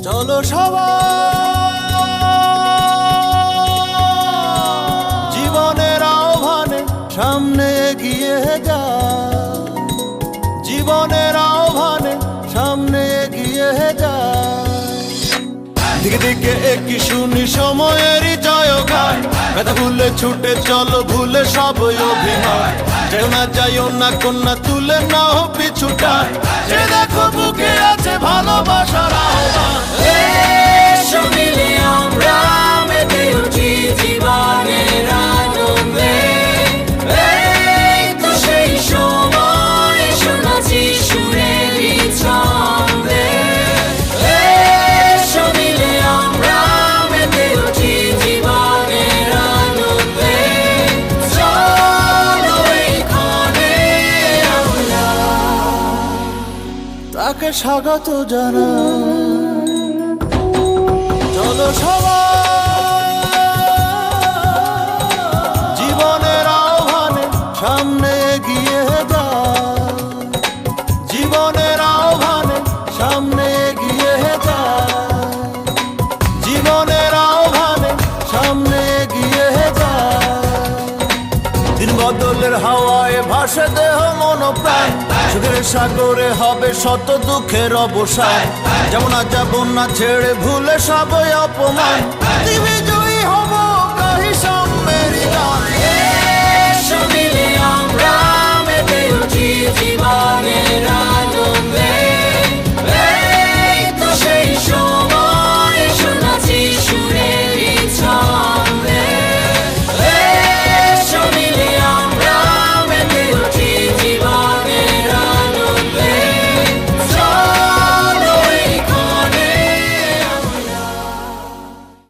চলো সবাই জীবনের আহ্বানে সামনে এগিয়ে যায়, জীবনের আহ্বানে সামনে এগিয়ে যায়। দিকে দিকে একই শুনি সময়েরই জয়গান, ব্যথা ভুলে ছুটে চলো ভুলে সব অভিমান। যাইও না কন্যা তুলে নাও পিছুটান, যে দেখো বুকে আছে ভালোবাসার আহ্বান। এসো মিলে আমরা মেতে উঠি জীবনের আনন্দে, এই তো সেই সময় শোনাচ্ছি সুরেরই ছন্দে। এসো মিলে আমরা মেতে উঠি জীবনের আনন্দে, চলো এইখানে আমরা তাকে স্বাগত জানাই। চলো সবাই জীবনের আহ্বানে সামনে এগিয়ে যায়, জীবনের আহ্বানে সামনে এগিয়ে যায়, জীবনের আহ্বানে সামনে এগিয়ে যায়। দিন বদলের হাওয়ায় ভাসে দেহ মন প্রাণ, সুখের সাগরে হবে শত দুঃখের অবসান। যাব না ছেড়ে ভুলে সবই অপমান, দিবি জয়ী হব গাহি সাম্যের গান।